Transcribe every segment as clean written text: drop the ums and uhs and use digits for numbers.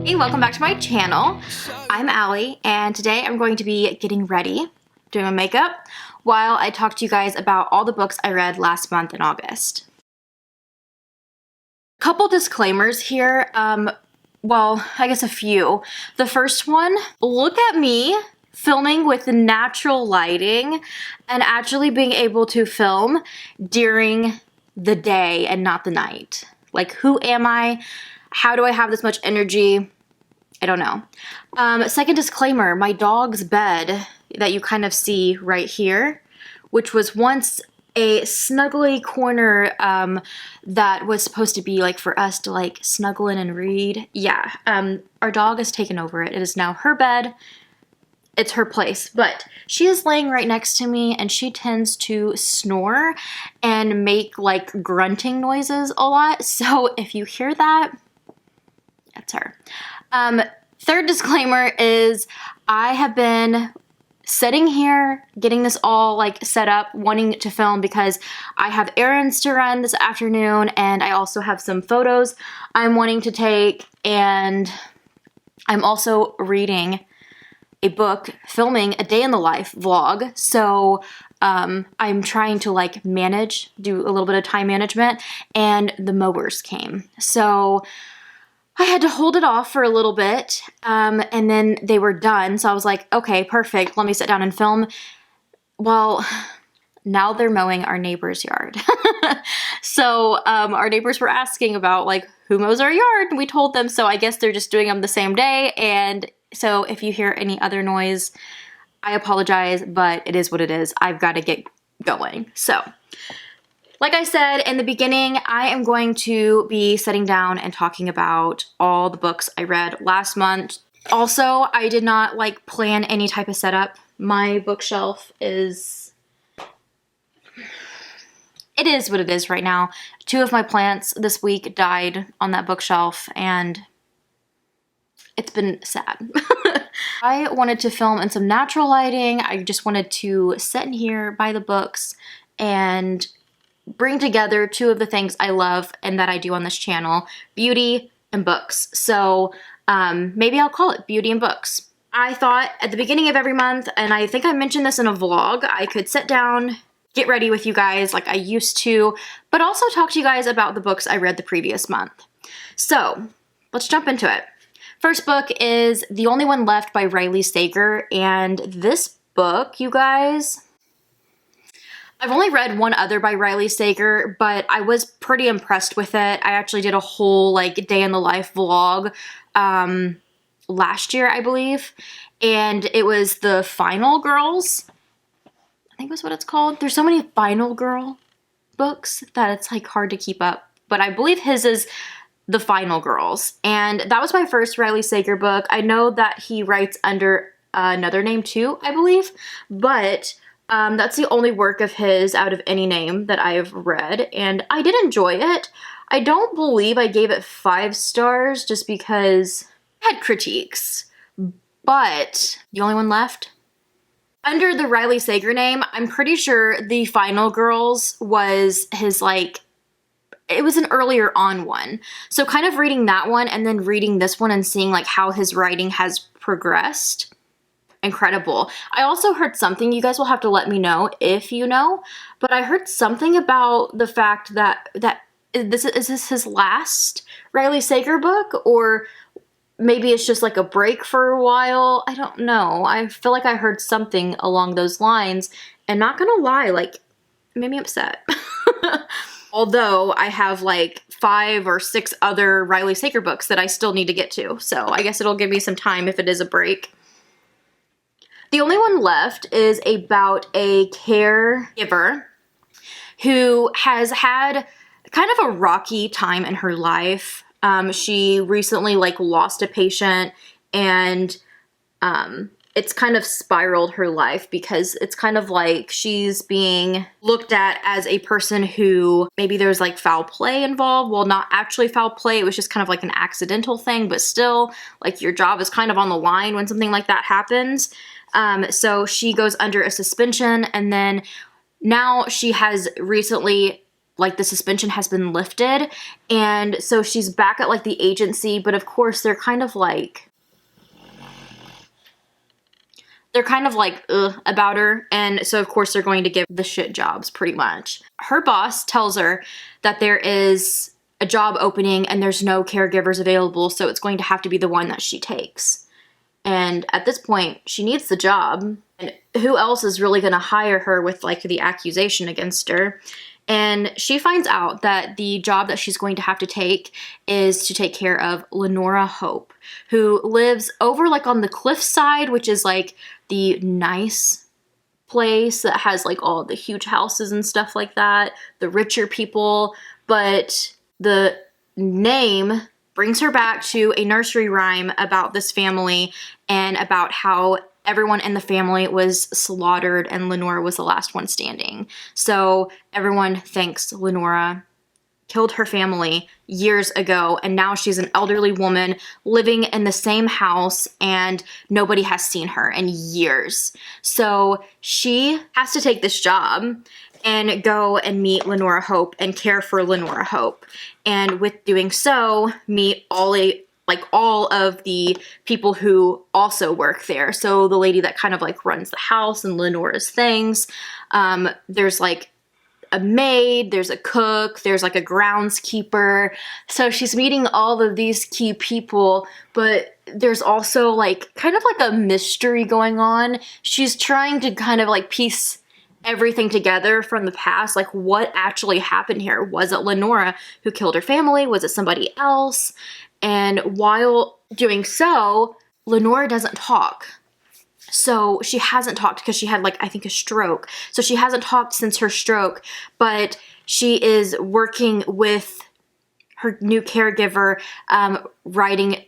Hey, welcome back to my channel. I'm Allie, and today I'm going to be getting ready, doing my makeup, while I talk to you guys about all the books I read last month in August. Couple disclaimers here, well, I guess a few. The first one, look at me filming with natural lighting and actually being able to film during the day and not the night. Like, who am I? How do I have this much energy? I don't know. Second disclaimer, my dog's bed that you kind of see right here, which was once a snuggly corner that was supposed to be like for us to like snuggle in and read. Yeah, our dog has taken over it. It is now her bed. It's her place, but she is laying right next to me and she tends to snore and make like grunting noises a lot. So if you hear that, that's her. Third disclaimer is I have been sitting here getting this all like set up, wanting to film because I have errands to run this afternoon and I also have some photos I'm wanting to take, and I'm also reading a book, filming a day in the life vlog. So I'm trying to like do a little bit of time management, and the mowers came. So I had to hold it off for a little bit, and then they were done. So I was like, okay, perfect. Let me sit down and film. Well, now they're mowing our neighbor's yard. So our neighbors were asking about like, who mows our yard? And we told them, so I guess they're just doing them the same day. And so if you hear any other noise, I apologize, but it is what it is. I've got to get going. So like I said in the beginning, I am going to be sitting down and talking about all the books I read last month. Also, I did not like plan any type of setup. My bookshelf is, it is what it is right now. 2 of my plants this week died on that bookshelf and it's been sad. I wanted to film in some natural lighting. I just wanted to sit in here by the books and bring together 2 of the things I love and that I do on this channel, beauty and books. So maybe I'll call it beauty and books. I thought at the beginning of every month, and I think I mentioned this in a vlog, I could sit down, get ready with you guys like I used to, but also talk to you guys about the books I read the previous month. So let's jump into it. First book is The Only One Left by Riley Sager, and this book, you guys, I've only read one other by Riley Sager, but I was pretty impressed with it. I actually did a whole like day in the life vlog last year, I believe, and it was the Final Girls, I think was what it's called. There's so many Final Girl books that it's like hard to keep up, but I believe his is The Final Girls, and that was my first Riley Sager book. I know that he writes under another name too, I believe, but that's the only work of his out of any name that I've read, and I did enjoy it. I don't believe I gave it 5 stars just because I had critiques, but The Only One Left? Under the Riley Sager name, I'm pretty sure The Final Girls was his like, it was an earlier on one. So kind of reading that one and then reading this one and seeing like how his writing has progressed. Incredible. I also heard something, you guys will have to let me know if you know, but I heard something about the fact that is this his last Riley Sager book, or maybe it's just like a break for a while. I don't know. I feel like I heard something along those lines, and not gonna lie, like, it made me upset. Although I have like 5 or 6 other Riley Sager books that I still need to get to, so I guess it'll give me some time if it is a break. The Only One Left is about a caregiver who has had kind of a rocky time in her life. She recently like lost a patient, and it's kind of spiraled her life because it's kind of like she's being looked at as a person who maybe there's like foul play involved. Well, not actually foul play. It was just kind of like an accidental thing, but still like your job is kind of on the line when something like that happens. So she goes under a suspension, and then now she has recently like the suspension has been lifted, and so she's back at like the agency, but of course they're kind of like ugh about her, and so of course they're going to give the shit jobs pretty much. Her boss tells her that there is a job opening and there's no caregivers available, so it's going to have to be the one that she takes. And at this point, she needs the job, and who else is really going to hire her with like the accusation against her? And she finds out that the job that she's going to have to take is to take care of Lenora Hope, who lives over like on the cliffside, which is like the nice place that has like all the huge houses and stuff like that, the richer people. But the name brings her back to a nursery rhyme about this family and about how everyone in the family was slaughtered and Lenora was the last one standing. So everyone thinks Lenora killed her family years ago, and now she's an elderly woman living in the same house and nobody has seen her in years. So she has to take this job and go and meet Lenora Hope and care for Lenora Hope. And with doing so, meet all of the people who also work there. So the lady that kind of like runs the house and Lenora's things. There's like a maid, there's a cook, there's like a groundskeeper. So she's meeting all of these key people, but there's also like kind of like a mystery going on. She's trying to kind of like piece everything together from the past, like what actually happened here. Was it Lenora who killed her family? Was it somebody else? And while doing so, Lenora doesn't talk. So she hasn't talked because she had like, I think, a stroke. So she hasn't talked since her stroke, but she is working with her new caregiver, writing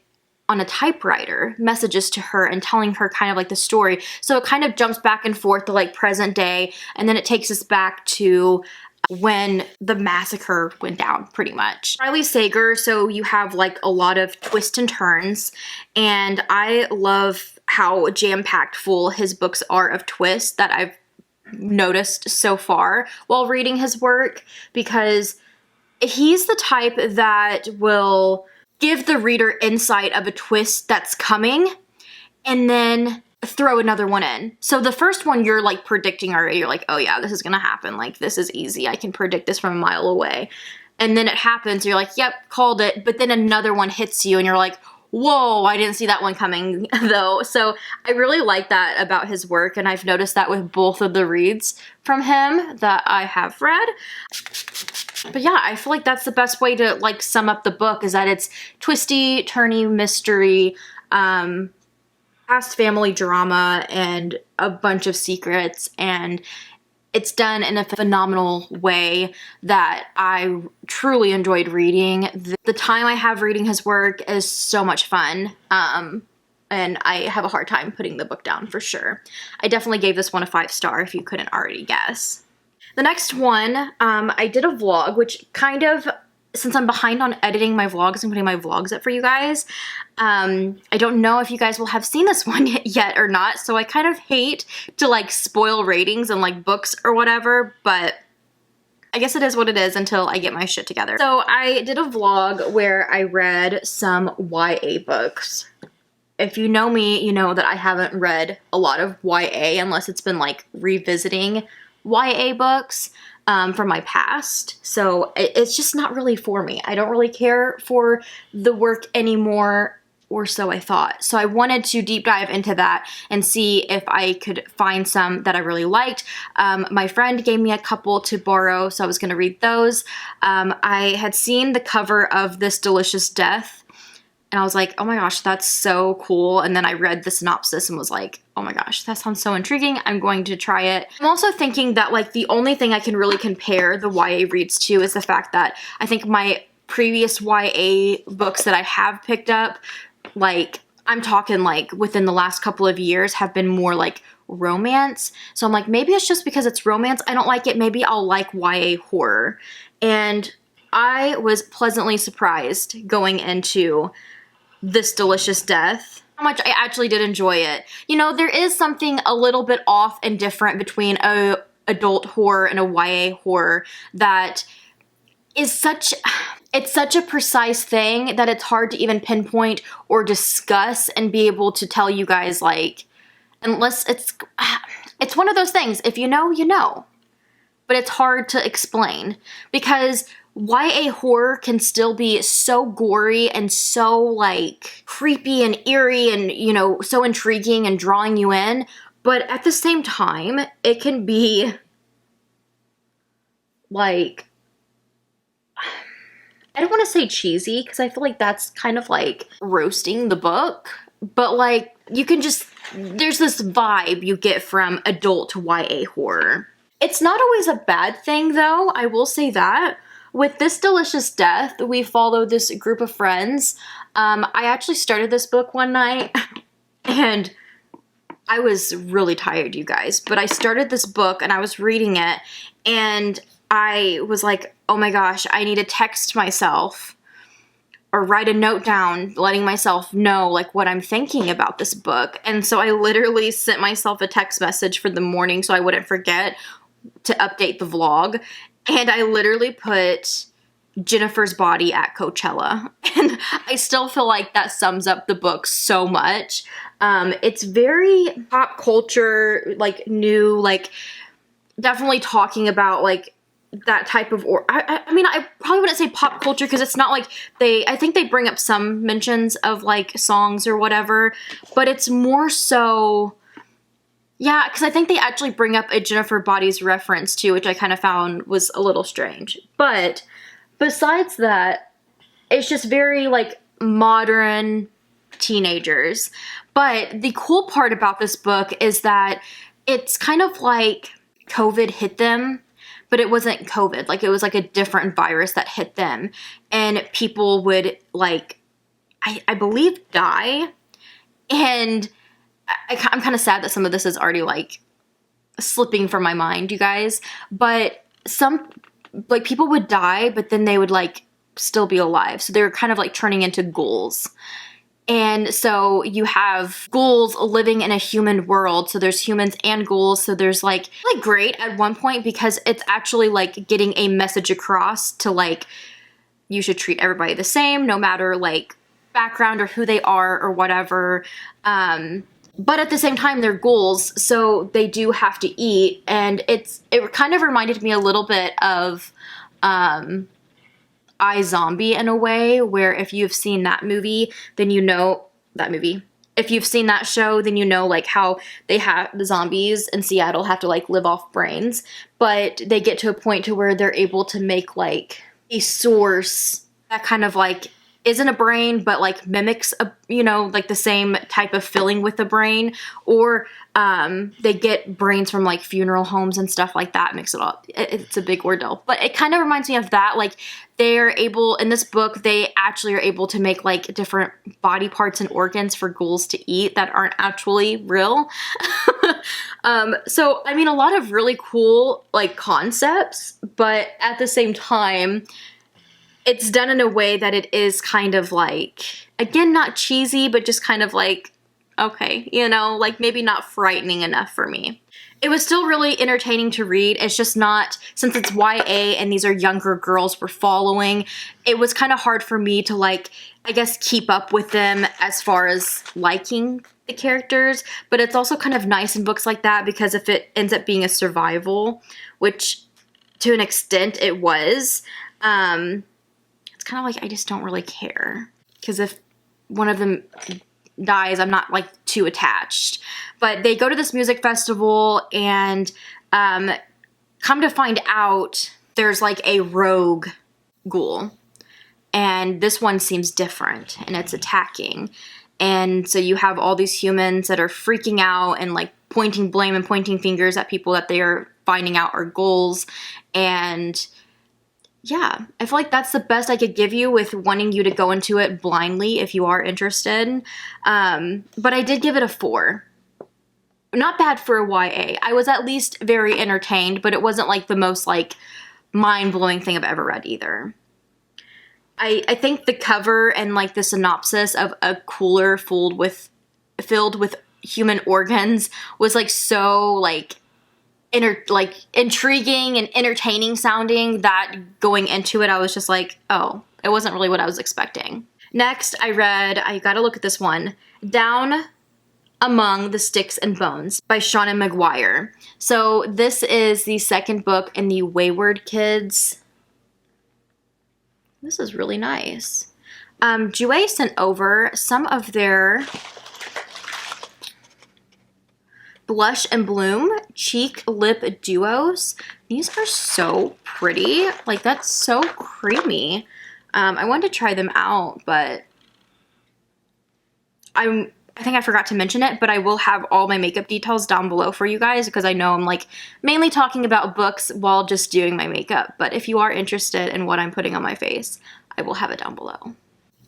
on a typewriter messages to her and telling her kind of like the story. So it kind of jumps back and forth to like present day, and then it takes us back to when the massacre went down, pretty much. Riley Sager, so you have like a lot of twists and turns, and I love how jam-packed full his books are of twists that I've noticed so far while reading his work, because he's the type that will give the reader insight of a twist that's coming and then throw another one in. So the first one you're like predicting already. You're like, oh yeah, this is gonna happen. Like, this is easy. I can predict this from a mile away. And then it happens. You're like, yep, called it. But then another one hits you and you're like, whoa, I didn't see that one coming though. So I really like that about his work, and I've noticed that with both of the reads from him that I have read. But yeah, I feel like that's the best way to like sum up the book, is that it's twisty, turny mystery, past family drama, and a bunch of secrets, and it's done in a phenomenal way that I truly enjoyed reading. The time I have reading his work is so much fun, and I have a hard time putting the book down for sure. I definitely gave this one a 5-star if you couldn't already guess. The next one, I did a vlog, which kind of, since I'm behind on editing my vlogs and putting my vlogs up for you guys, I don't know if you guys will have seen this one yet or not, so I kind of hate to like spoil ratings and like books or whatever, but I guess it is what it is until I get my shit together. So I did a vlog where I read some YA books. If you know me, you know that I haven't read a lot of YA unless it's been like revisiting YA books from my past. So it's just not really for me. I don't really care for the work anymore, or so I thought. So I wanted to deep dive into that and see if I could find some that I really liked. My friend gave me a couple to borrow, so I was going to read those. I had seen the cover of This Delicious Death, and I was like, oh my gosh, that's so cool. And then I read the synopsis and was like, oh my gosh, that sounds so intriguing. I'm going to try it. I'm also thinking that like the only thing I can really compare the YA reads to is the fact that I think my previous YA books that I have picked up, like I'm talking like within the last couple of years, have been more like romance. So I'm like, maybe it's just because it's romance I don't like it. Maybe I'll like YA horror. And I was pleasantly surprised going into This Delicious Death how much I actually did enjoy it. You know, there is something a little bit off and different between a adult horror and a YA horror that is such, it's such a precise thing that it's hard to even pinpoint or discuss and be able to tell you guys, like, unless it's one of those things, if you know, you know. But it's hard to explain because YA horror can still be so gory and so, like, creepy and eerie and, you know, so intriguing and drawing you in. But at the same time, it can be, like, I don't want to say cheesy because I feel like that's kind of like roasting the book. But, like, you can just, there's this vibe you get from adult YA horror. It's not always a bad thing, though, I will say that. With This Delicious Death, we follow this group of friends. I actually started this book one night, and I was really tired, you guys. But I started this book, and I was reading it, and I was like, oh my gosh, I need to text myself or write a note down letting myself know, like, what I'm thinking about this book. And so I literally sent myself a text message for the morning so I wouldn't forget to update the vlog. And I literally put Jennifer's body at Coachella. And I still feel like that sums up the book so much. It's very pop culture, like, new, like, definitely talking about, like, that type of, I mean, I probably wouldn't say pop culture because it's not like I think they bring up some mentions of, like, songs or whatever, but it's more so, yeah, because I think they actually bring up a Jennifer Bodies reference too, which I kind of found was a little strange. But besides that, it's just very, like, modern teenagers. But the cool part about this book is that it's kind of like COVID hit them, but it wasn't COVID. Like, it was like a different virus that hit them. And people would, like, I believe, die. And I'm kind of sad that some of this is already, like, slipping from my mind, you guys. But some, like, people would die, but then they would, like, still be alive. So they were kind of, like, turning into ghouls. And so you have ghouls living in a human world. So there's humans and ghouls. So there's, like great at one point because it's actually, like, getting a message across to, like, you should treat everybody the same, no matter, like, background or who they are or whatever. But at the same time, they're ghouls, so they do have to eat. And it kind of reminded me a little bit of iZombie in a way, where if you've seen that movie, then you know that movie. If you've seen that show, then you know, like, how they have the zombies in Seattle have to, like, live off brains, but they get to a point to where they're able to make, like, a source that kind of, like, isn't a brain, but, like, mimics a, you know, like, the same type of filling with the brain, or they get brains from, like, funeral homes and stuff like that, mix it up. It's a big ordeal, but it kind of reminds me of that. Like, they're able, in this book, they actually are able to make, like, different body parts and organs for ghouls to eat that aren't actually real. So, I mean, a lot of really cool, like, concepts, but at the same time, it's done in a way that it is kind of, like, again, not cheesy, but just kind of, like, okay, you know, like, maybe not frightening enough for me. It was still really entertaining to read. It's just not, since it's YA and these are younger girls we're following, it was kind of hard for me to, like, I guess, keep up with them as far as liking the characters. But it's also kind of nice in books like that because if it ends up being a survival, which to an extent it was, it's kind of like I just don't really care. Because if one of them dies, I'm not, like, too attached. But they go to this music festival and come to find out there's, like, a rogue ghoul. And this one seems different and it's attacking. And so you have all these humans that are freaking out and, like, pointing blame and pointing fingers at people that they are finding out are ghouls. And yeah, I feel like that's the best I could give you with wanting you to go into it blindly if you are interested. But I did give it a 4. Not bad for a YA. I was at least very entertained, but it wasn't, like, the most, like, mind-blowing thing I've ever read either. I think the cover and, like, the synopsis of a cooler filled with human organs was, like, so, like, intriguing and entertaining sounding that going into it, I was just like, oh, it wasn't really what I was expecting. Next, I gotta look at this one, Down Among the Sticks and Bones by Seanan McGuire. So this is the second book in the Wayward Kids. This is really nice. Jouer sent over some of their Blush and Bloom Cheek Lip Duos. These are so pretty. Like, that's so creamy. I wanted to try them out, but I think I forgot to mention it, but I will have all my makeup details down below for you guys because I know I'm like mainly talking about books while just doing my makeup. But if you are interested in what I'm putting on my face, I will have it down below.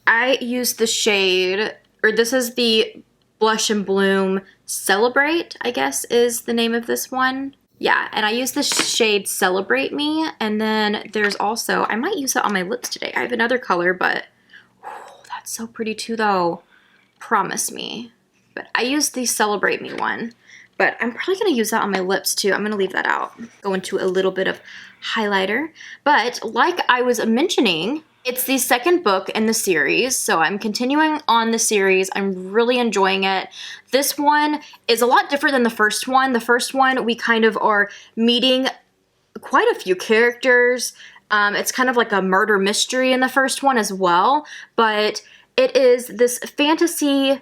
I used the shade, or this is the Blush and Bloom Celebrate, I guess is the name of this one. Yeah, and I used the shade Celebrate Me, and then there's also, I might use it on my lips today. I have another color, but that's so pretty too though. Promise me. But I used the Celebrate Me one, but I'm probably going to use that on my lips too. I'm going to leave that out. Go into a little bit of highlighter. But like I was mentioning, it's the second book in the series, so I'm continuing on the series. I'm really enjoying it. This one is a lot different than the first one. The first one, we kind of are meeting quite a few characters. It's kind of like a murder mystery in the first one as well, but it is this fantasy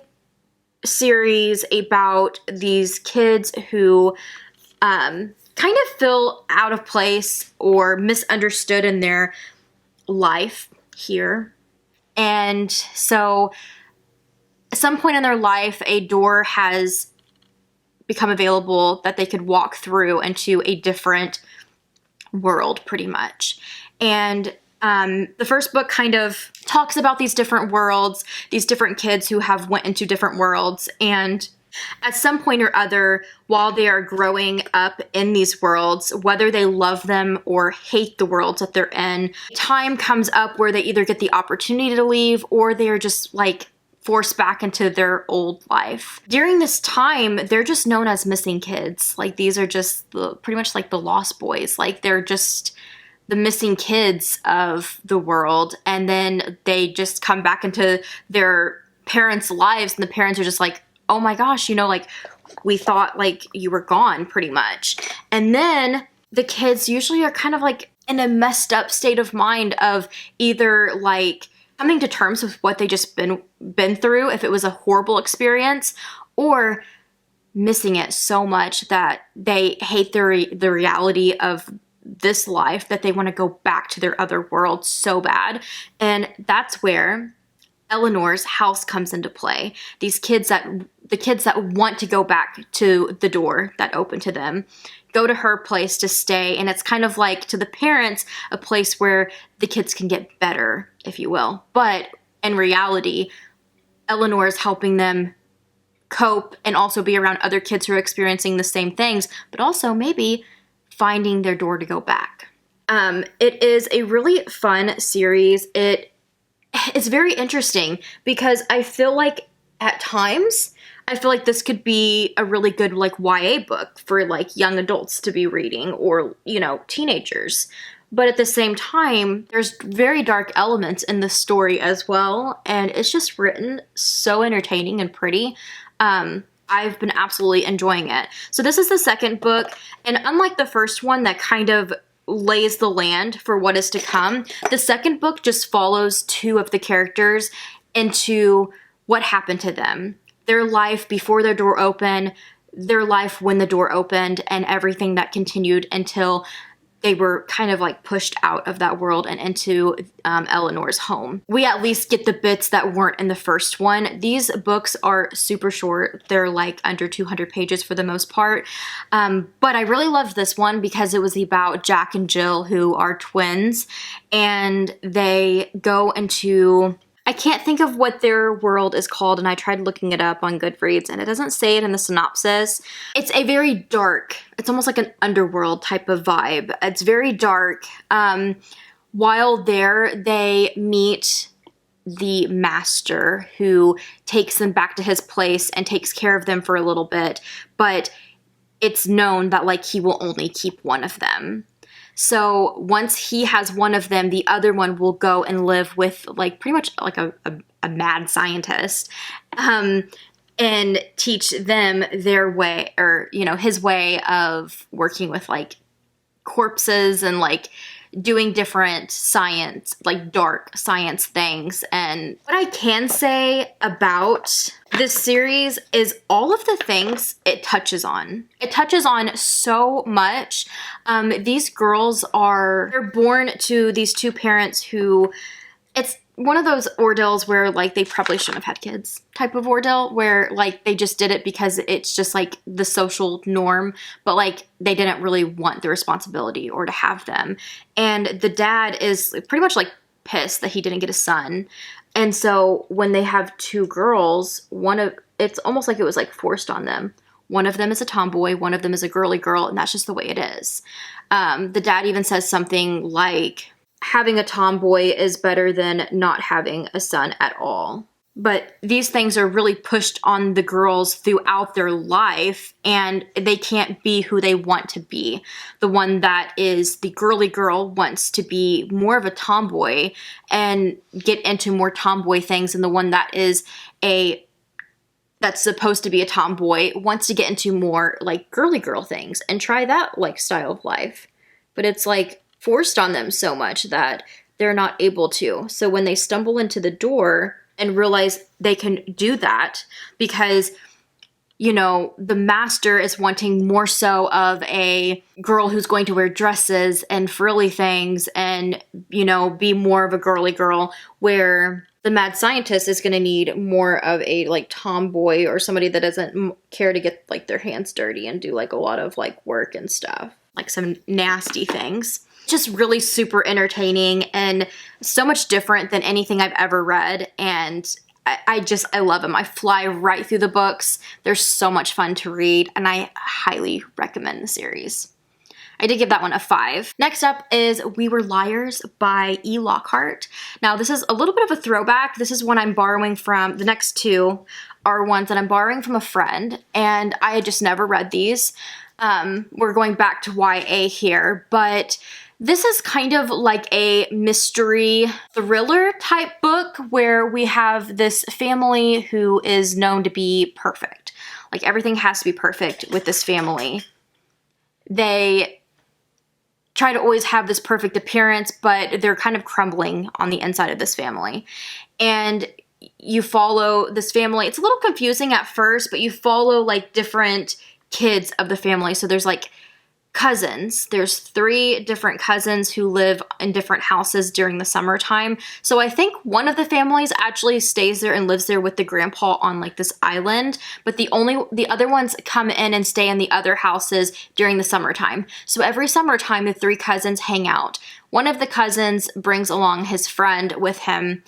series about these kids who kind of feel out of place or misunderstood in their life here. And so at some point in their life, a door has become available that they could walk through into a different world pretty much. And the first book kind of talks about these different worlds, these different kids who have went into different worlds, and at some point or other, while they are growing up in these worlds, whether they love them or hate the worlds that they're in, time comes up where they either get the opportunity to leave or they are just like forced back into their old life. During this time, they're just known as missing kids. Like, these are just pretty much like the lost boys. Like, they're just the missing kids of the world, and then they just come back into their parents' lives, and the parents are just like, oh my gosh, you know, like, we thought like you were gone pretty much. And then the kids usually are kind of like in a messed up state of mind of either like coming to terms with what they just been through, if it was a horrible experience, or missing it so much that they hate the reality of this life that they want to go back to their other world so bad. And that's where Eleanor's house comes into play. The kids that want to go back to the door that opened to them go to her place to stay, and it's kind of like, to the parents, a place where the kids can get better, if you will. But in reality, Eleanor is helping them cope and also be around other kids who are experiencing the same things, but also maybe finding their door to go back. It is a really fun series. It's very interesting because I feel like at times, I feel like this could be a really good like YA book for like young adults to be reading, or, you know, teenagers. But at the same time, there's very dark elements in the story as well, and it's just written so entertaining and pretty. I've been absolutely enjoying it. So this is the second book, and unlike the first one that kind of lays the land for what is to come, the second book just follows two of the characters into what happened to them. Their life before their door opened, their life when the door opened, and everything that continued until they were kind of like pushed out of that world and into Eleanor's home. We at least get the bits that weren't in the first one. These books are super short. They're like under 200 pages for the most part. But I really loved this one because it was about Jack and Jill, who are twins, and they go into, I can't think of what their world is called, and I tried looking it up on Goodreads, and it doesn't say it in the synopsis. It's a very dark, it's almost like an underworld type of vibe. It's very dark. While there, they meet the master, who takes them back to his place and takes care of them for a little bit. But it's known that like he will only keep one of them. So once he has one of them, the other one will go and live with like pretty much like a mad scientist, and teach them their way, or, you know, his way of working with like corpses and like doing different science, like dark science things. And what I can say about this series is all of the things it touches on. It touches on so much. These girls they're born to these two parents who, it's one of those ordeals where like they probably shouldn't have had kids type of ordeal, where like they just did it because it's just like the social norm, but like they didn't really want the responsibility or to have them. And the dad is pretty much like pissed that he didn't get a son. And so when they have two girls, it's almost like it was like forced on them. One of them is a tomboy, one of them is a girly girl, and that's just the way it is. The dad even says something like, having a tomboy is better than not having a son at all. But these things are really pushed on the girls throughout their life, and they can't be who they want to be. The one that is the girly girl wants to be more of a tomboy and get into more tomboy things, and the one that is that's supposed to be a tomboy wants to get into more like girly girl things and try that like style of life. But it's like forced on them so much that they're not able to. So when they stumble into the door and realize they can do that because, you know, the master is wanting more so of a girl who's going to wear dresses and frilly things and, you know, be more of a girly girl, where the mad scientist is going to need more of a like tomboy or somebody that doesn't care to get like their hands dirty and do like a lot of like work and stuff, like some nasty things. Just really super entertaining and so much different than anything I've ever read. And I love them. I fly right through the books. They're so much fun to read, and I highly recommend the series. I did give that one a 5. Next up is We Were Liars by E. Lockhart. Now this is a little bit of a throwback. This is one I'm borrowing from. The next two are ones that I'm borrowing from a friend, and I had just never read these. We're going back to YA here, but this is kind of like a mystery thriller type book where we have this family who is known to be perfect. Like everything has to be perfect with this family. They try to always have this perfect appearance, but they're kind of crumbling on the inside of this family. And you follow this family. It's a little confusing at first, but you follow like different kids of the family. So there's like cousins. There's 3 different cousins who live in different houses during the summertime. So I think one of the families actually stays there and lives there with the grandpa on like this island, but the other ones come in and stay in the other houses during the summertime. So every summertime, the 3 cousins hang out. One of the cousins brings along his friend with him,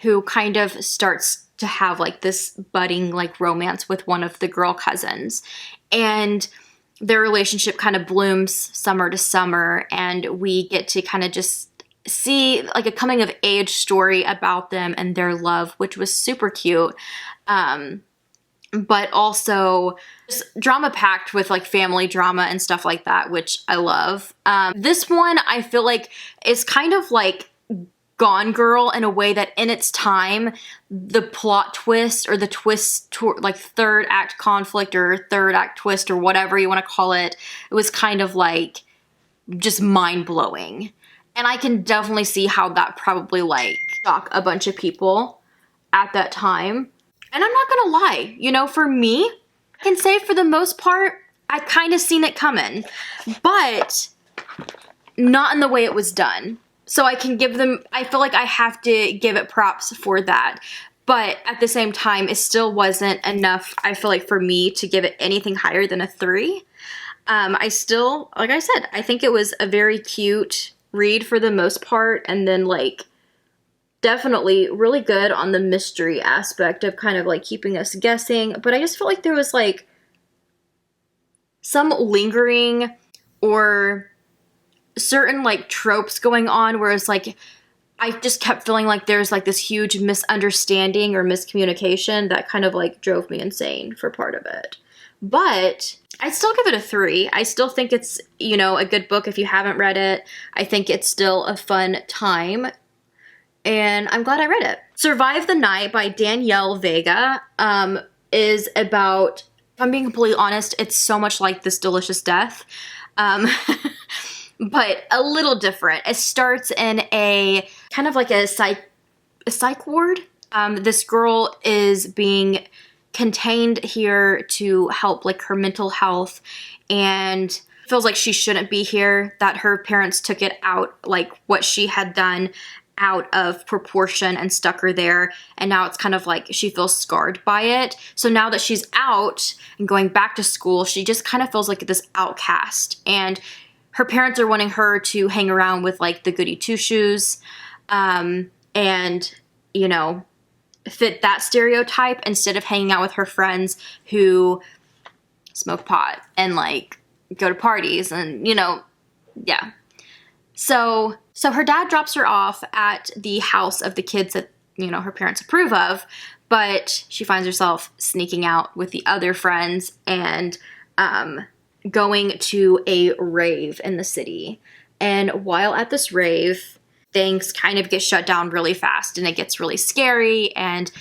who kind of starts to have like this budding like romance with one of the girl cousins. And their relationship kind of blooms summer to summer, and we get to kind of just see like a coming of age story about them and their love, which was super cute. But also just drama packed with like family drama and stuff like that, which I love. This one I feel like is kind of like Gone Girl in a way that in its time, the plot twist or the twist, like third act conflict or third act twist or whatever you want to call it, it was kind of like just mind blowing. And I can definitely see how that probably like shocked a bunch of people at that time. And I'm not gonna lie, you know, for me, I can say for the most part, I kind of seen it coming, but not in the way it was done. So I can give them, I feel like I have to give it props for that. But at the same time, it still wasn't enough, I feel like, for me to give it anything higher than a 3. I still, like I said, I think it was a very cute read for the most part. And then like, definitely really good on the mystery aspect of kind of like keeping us guessing. But I just felt like there was like some lingering or certain like tropes going on, whereas like I just kept feeling like there's like this huge misunderstanding or miscommunication that kind of like drove me insane for part of it. but I'd still give it a 3. I still think it's, you know, a good book if you haven't read it. I think it's still a fun time, and I'm glad I read it. Survive the Night by Danielle Vega is about, if I'm being completely honest, it's so much like This Delicious Death, but a little different. It starts in a kind of like a psych ward. This girl is being contained here to help like her mental health, and feels like she shouldn't be here, that her parents took it out, like what she had done, out of proportion and stuck her there, and now it's kind of like she feels scarred by it. So now that she's out and going back to school, she just kind of feels like this outcast, and her parents are wanting her to hang around with like the goody two-shoes, and, you know, fit that stereotype instead of hanging out with her friends who smoke pot and like go to parties and, you know, yeah. So her dad drops her off at the house of the kids that, you know, her parents approve of, but she finds herself sneaking out with the other friends and going to a rave in the city. And while at this rave, things kind of get shut down really fast and it gets really scary, and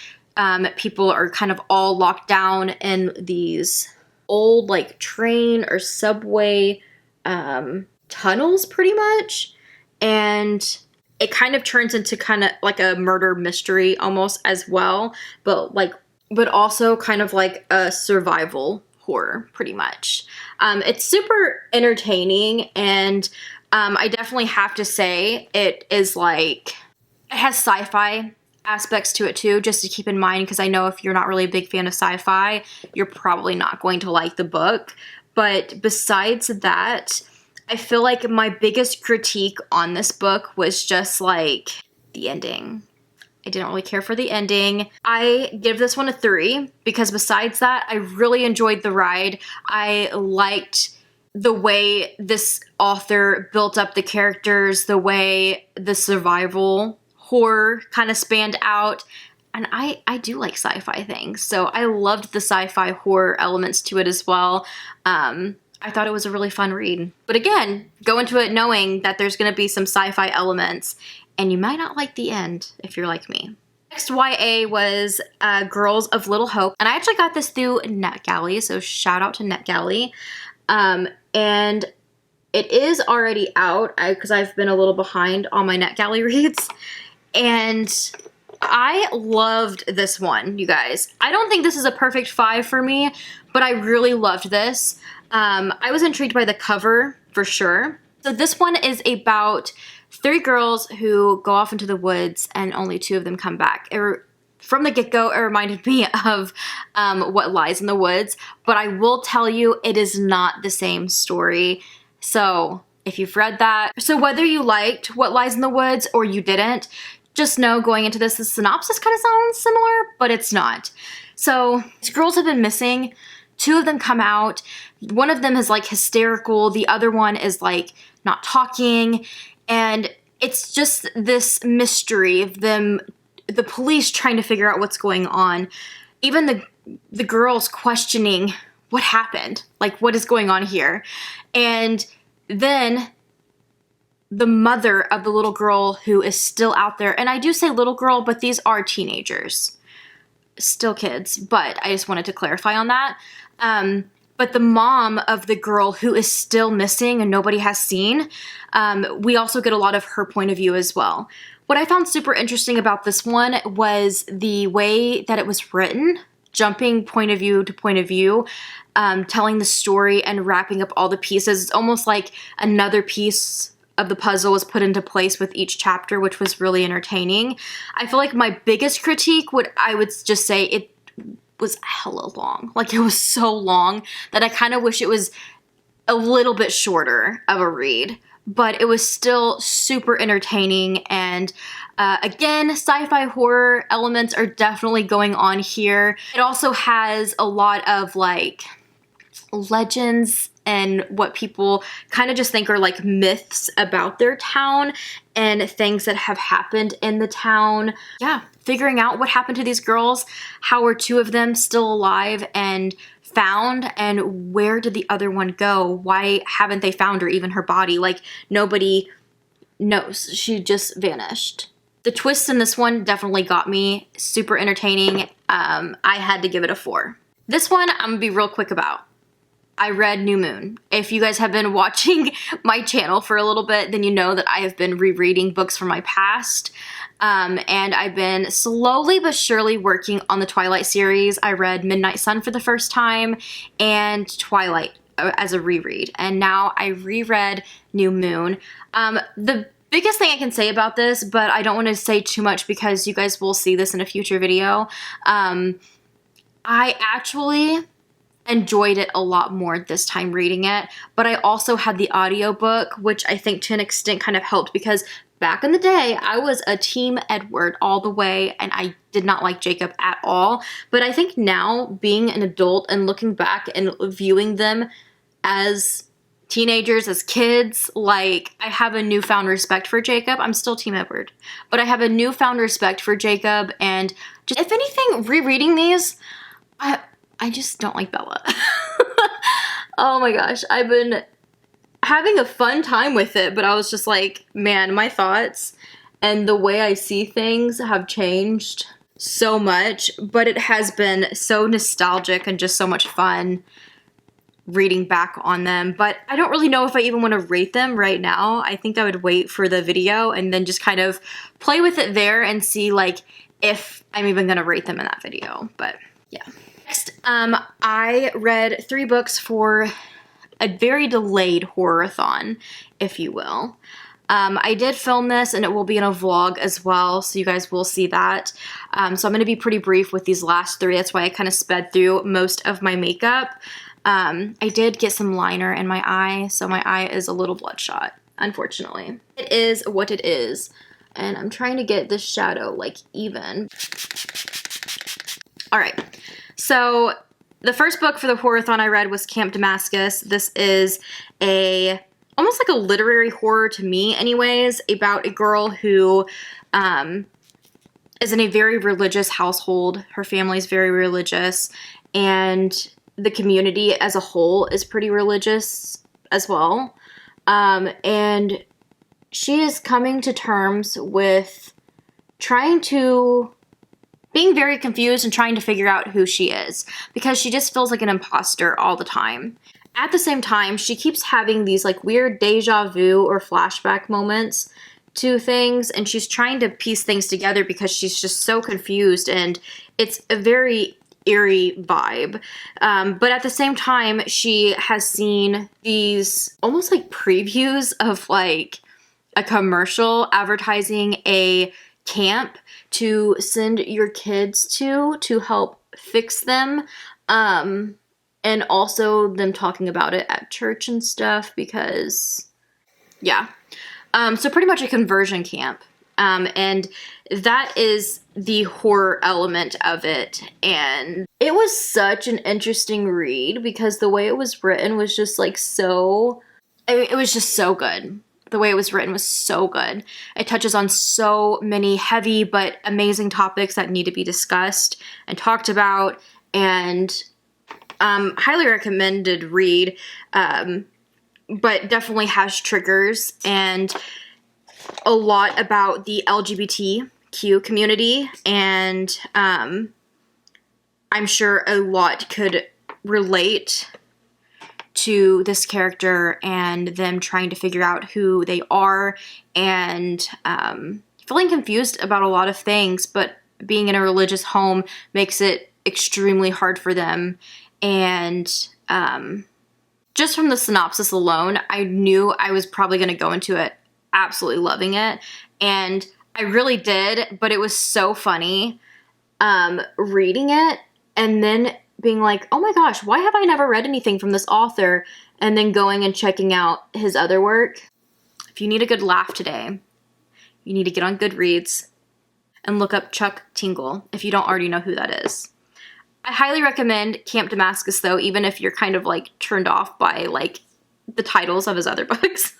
people are kind of all locked down in these old like train or subway tunnels pretty much, and it kind of turns into kind of like a murder mystery almost as well, but also kind of like a survival horror pretty much. It's super entertaining, and I definitely have to say it is like, it has sci-fi aspects to it too, just to keep in mind, because I know if you're not really a big fan of sci-fi, you're probably not going to like the book. But besides that, I feel like my biggest critique on this book was just like the ending. I didn't really care for the ending. I give this one a 3 because besides that, I really enjoyed the ride. I liked the way this author built up the characters, the way the survival horror kind of spanned out. And I do like sci-fi things, so I loved the sci-fi horror elements to it as well. I thought it was a really fun read. But again, go into it knowing that there's going to be some sci-fi elements, and you might not like the end if you're like me. Next YA was Girls of Little Hope, and I actually got this through NetGalley, so shout out to NetGalley. And it is already out because I've been a little behind on my NetGalley reads, and I loved this one, you guys. I don't think this is a perfect 5 for me, but I really loved this. I was intrigued by the cover for sure. So this one is about 3 girls who go off into the woods and only 2 of them come back. From the get-go, it reminded me of What Lies in the Woods, but I will tell you, it is not the same story. So if you've read that, so whether you liked What Lies in the Woods or you didn't, just know going into this, the synopsis kind of sounds similar, but it's not. So these girls have been missing. 2 of them come out. One of them is like hysterical. The other one is like not talking. And it's just this mystery of them, the police trying to figure out what's going on. Even the girls questioning what happened, like what is going on here. And then the mother of the little girl who is still out there, and I do say little girl, but these are teenagers, still kids, but I just wanted to clarify on that. But the mom of the girl who is still missing and nobody has seen, we also get a lot of her point of view as well. What I found super interesting about this one was the way that it was written, jumping point of view to point of view, telling the story and wrapping up all the pieces. It's almost like another piece of the puzzle was put into place with each chapter, which was really entertaining. I feel like my biggest critique I would just say it was hella long. Like, it was so long that I kind of wish it was a little bit shorter of a read, but it was still super entertaining. And again, sci-fi horror elements are definitely going on here. It also has a lot of like legends and what people kind of just think are like myths about their town and things that have happened in the town. Yeah, figuring out what happened to these girls, how are 2 of them still alive, and found, and where did the other one go? Why haven't they found her, even her body? Like, nobody knows. She just vanished. The twists in this one definitely got me. Super entertaining. I had to give it a 4. This one I'm gonna be real quick about. I read New Moon. If you guys have been watching my channel for a little bit, then you know that I have been rereading books from my past. And I've been slowly but surely working on the Twilight series. I read Midnight Sun for the first time and Twilight as a reread. And now I reread New Moon. The biggest thing I can say about this, but I don't want to say too much because you guys will see this in a future video. I actually enjoyed it a lot more this time reading it, but I also had the audiobook, which I think to an extent kind of helped because back in the day, I was a team Edward all the way, and I did not like Jacob at all. But I think now, being an adult and looking back and viewing them as teenagers, as kids, like, I have a newfound respect for Jacob. I'm still team Edward, but I have a newfound respect for Jacob, and just, if anything, rereading these, I just don't like Bella. Oh my gosh, I've been having a fun time with it, but I was just like, man, my thoughts and the way I see things have changed so much, but it has been so nostalgic and just so much fun reading back on them. But I don't really know if I even want to rate them right now. I think I would wait for the video and then just kind of play with it there and see like if I'm even going to rate them in that video. But yeah. Next, I read 3 books for a very delayed horror-a-thon, if you will. I did film this, and it will be in a vlog as well, so you guys will see that. So I'm going to be pretty brief with these last 3. That's why I kind of sped through most of my makeup. I did get some liner in my eye, so my eye is a little bloodshot, unfortunately. It is what it is, and I'm trying to get this shadow, like, even. All right. So the first book for the horror-a-thon I read was Camp Damascus. This is almost like a literary horror to me anyways, about a girl who is in a very religious household. Her family's very religious, and the community as a whole is pretty religious as well. And she is coming to terms with being very confused and trying to figure out who she is, because she just feels like an imposter all the time. At the same time, she keeps having these like weird deja vu or flashback moments to things, and she's trying to piece things together because she's just so confused, and it's a very eerie vibe. But at the same time, she has seen these almost like previews of like a commercial advertising a camp to send your kids to help fix them, and also them talking about it at church and stuff, because yeah, so pretty much a conversion camp, and that is the horror element of it. And it was such an interesting read because the way it was written was just like it was just so good. The way it was written was so good. It touches on so many heavy but amazing topics that need to be discussed and talked about, and highly recommended read, but definitely has triggers and a lot about the LGBTQ community, and I'm sure a lot could relate to this character and them trying to figure out who they are, and feeling confused about a lot of things, but being in a religious home makes it extremely hard for them. And just from the synopsis alone, I knew I was probably going to go into it absolutely loving it, and I really did. But it was so funny reading it and then being like, oh my gosh, why have I never read anything from this author? And then going and checking out his other work. If you need a good laugh today, you need to get on Goodreads and look up Chuck Tingle if you don't already know who that is. I highly recommend Camp Damascus though, even if you're kind of like turned off by like the titles of his other books.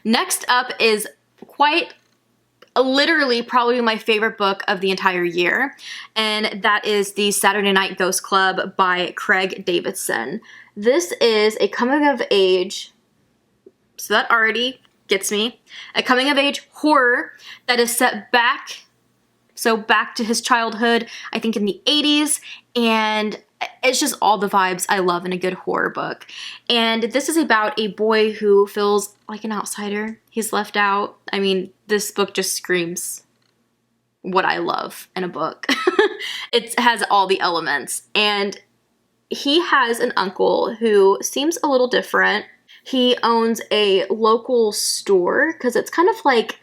Next up is quite literally probably my favorite book of the entire year, and that is the Saturday Night Ghost Club by Craig Davidson. This is a coming of age, so that already gets me, a coming of age horror that is set back, so back to his childhood, I think in the 80s, and it's just all the vibes I love in a good horror book. And this is about a boy who feels like an outsider. He's left out. I mean, this book just screams what I love in a book. It has all the elements. And he has an uncle who seems a little different. He owns a local store because it's kind of like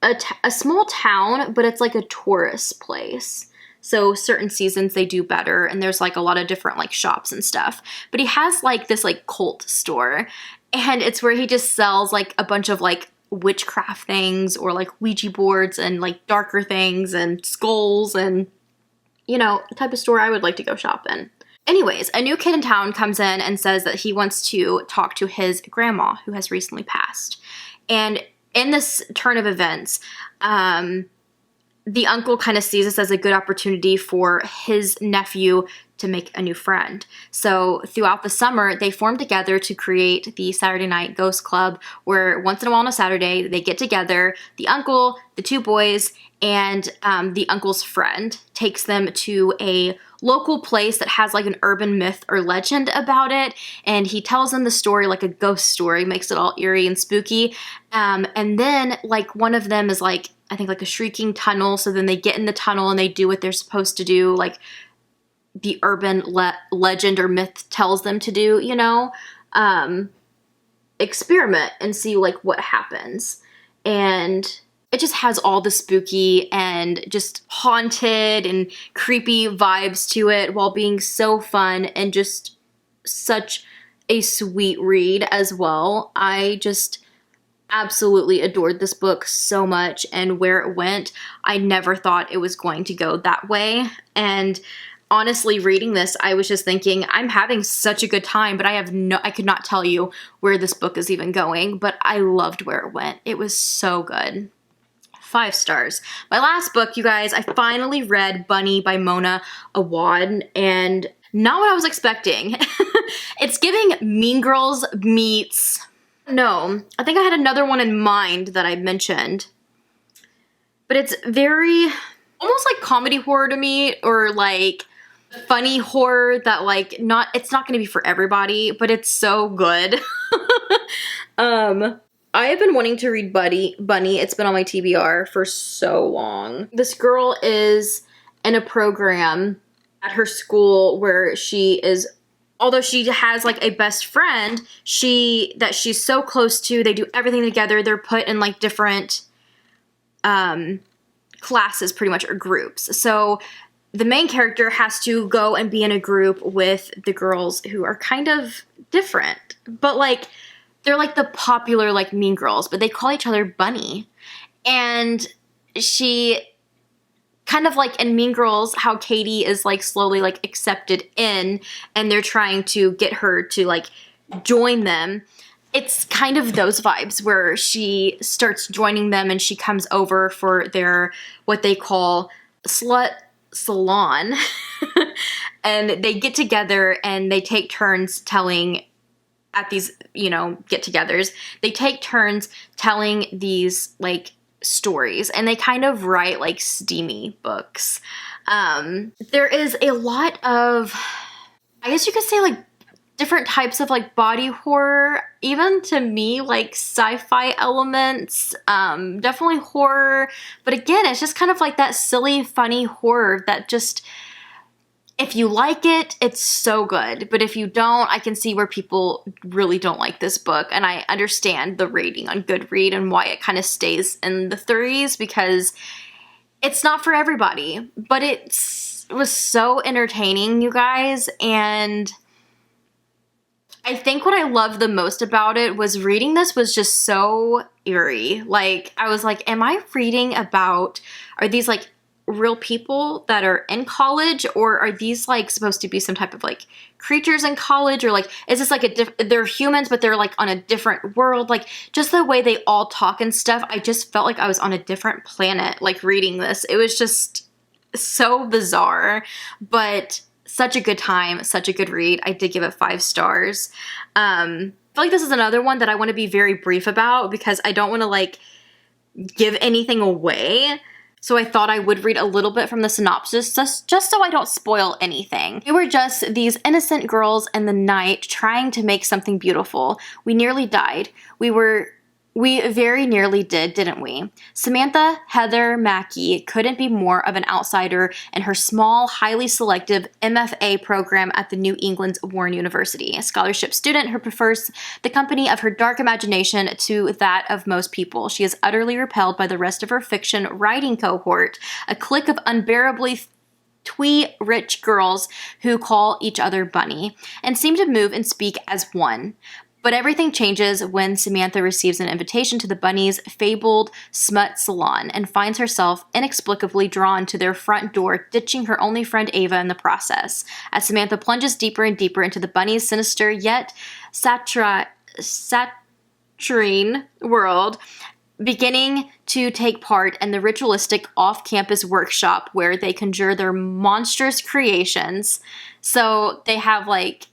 a small town, but it's like a tourist place. So certain seasons they do better, and there's like a lot of different like shops and stuff. But he has like this like cult store, and it's where he just sells like a bunch of like witchcraft things or like Ouija boards and like darker things and skulls and, you know, the type of store I would like to go shop in. Anyways, a new kid in town comes in and says that he wants to talk to his grandma who has recently passed. And in this turn of events, the uncle kind of sees this as a good opportunity for his nephew to make a new friend. So throughout the summer, they form together to create the Saturday Night Ghost Club, where once in a while on a Saturday, they get together, the uncle, the two boys, and the uncle's friend takes them to a local place that has like an urban myth or legend about it, and he tells them the story like a ghost story, makes it all eerie and spooky, and then like one of them is like, I think like a shrieking tunnel, so then they get in the tunnel and they do what they're supposed to do, like the urban legend or myth tells them to do, you know, experiment and see like what happens. And it just has all the spooky and just haunted and creepy vibes to it while being so fun and just such a sweet read as well. I just absolutely adored this book so much, and where it went, I never thought it was going to go that way. And honestly, reading this, I was just thinking, I'm having such a good time, but I could not tell you where this book is even going, but I loved where it went. It was so good. 5 stars. My last book, you guys, I finally read Bunny by Mona Awad, and not what I was expecting. It's giving Mean Girls meets... No, I think I had another one in mind that I mentioned. But it's very, almost like comedy horror to me, or like funny horror that like it's not going to be for everybody, but it's so good. I have been wanting to read Bunny. It's been on my TBR for so long. This girl is in a program at her school where she is, although she has like a best friend, that she's so close to, they do everything together. They're put in like different classes pretty much, or groups. So the main character has to go and be in a group with the girls who are kind of different, but like they're like the popular like mean girls, but they call each other Bunny. And she kind of like in Mean Girls, how Katie is like slowly like accepted in, and they're trying to get her to like join them. It's kind of those vibes where she starts joining them and she comes over for their, what they call slut salon. And they get together and they take turns telling at these, you know, get-togethers. They take turns telling these like stories, and they kind of write like steamy books. There is a lot of, I guess you could say, like different types of like body horror, even to me like sci-fi elements, definitely horror, but again, it's just kind of like that silly funny horror that just, if you like it, it's so good. But if you don't, I can see where people really don't like this book. And I understand the rating on Goodreads and why it kind of stays in the 30s, because it's not for everybody. But it was so entertaining, you guys. And I think what I loved the most about it was reading this was just so eerie. Like, I was like, am I reading about, are these like real people that are in college, or are these like supposed to be some type of like creatures in college, or like is this like they're humans but they're like on a different world? Like just the way they all talk and stuff, I just felt like I was on a different planet like reading this. It was just so bizarre, but such a good time, such a good read. I did give it 5 stars. I feel like this is another one that I want to be very brief about because I don't want to like give anything away. So I thought I would read a little bit from the synopsis just so I don't spoil anything. We were just these innocent girls in the night trying to make something beautiful. We nearly died. We very nearly did, didn't we? Samantha Heather Mackey couldn't be more of an outsider in her small, highly selective MFA program at the New England's Warren University. A scholarship student who prefers the company of her dark imagination to that of most people. She is utterly repelled by the rest of her fiction writing cohort, a clique of unbearably twee rich girls who call each other Bunny and seem to move and speak as one. But everything changes when Samantha receives an invitation to the Bunnies' fabled smut salon and finds herself inexplicably drawn to their front door, ditching her only friend Ava in the process. As Samantha plunges deeper and deeper into the Bunnies' sinister yet saturine world, beginning to take part in the ritualistic off-campus workshop where they conjure their monstrous creations. So they have like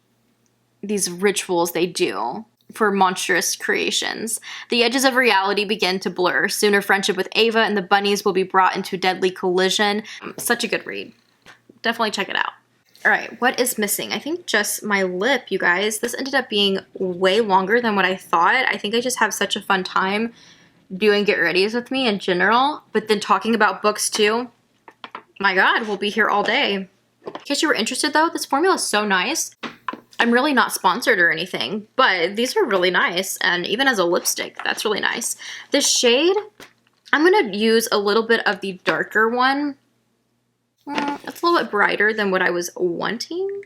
these rituals they do for monstrous creations. The edges of reality begin to blur. Soon her friendship with Ava and the Bunnies will be brought into deadly collision. Such a good read. Definitely check it out. All right, what is missing? I think just my lip, you guys. This ended up being way longer than what I thought. I think I just have such a fun time doing get readies with me in general, but then talking about books too. My God, we'll be here all day. In case you were interested though, this formula is so nice. I'm really not sponsored or anything, but these are really nice, and even as a lipstick, that's really nice. This shade, I'm going to use a little bit of the darker one. It's a little bit brighter than what I was wanting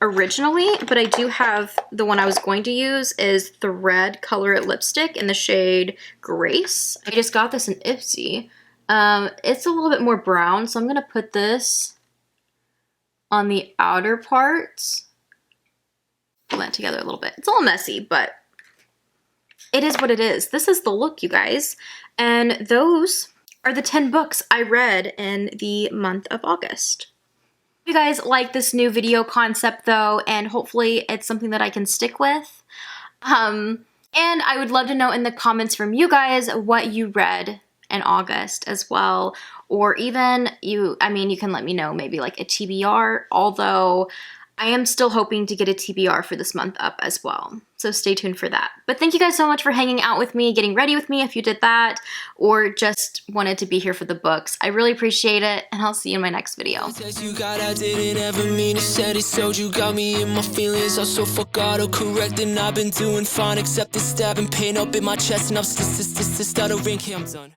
originally, but I do have the one I was going to use is the red Color It lipstick in the shade Grace. I just got this in Ipsy. It's a little bit more brown, so I'm going to put this on the outer parts. Blend together a little bit. It's a little messy, but it is what it is. This is the look, you guys. And those are the 10 books I read in the month of August. You guys like this new video concept though, and hopefully it's something that I can stick with. And I would love to know in the comments from you guys what you read in August as well. Or even you can let me know maybe like a TBR, although I am still hoping to get a TBR for this month up as well. So stay tuned for that. But thank you guys so much for hanging out with me, getting ready with me if you did that, or just wanted to be here for the books. I really appreciate it, and I'll see you in my next video. You got, I didn't ever mean to say it, so you got me in my feelings. I'm so fuck autocorrect, and I've been doing fine except the stabbing pain up in my chest, and I'm stuttering. I'm done.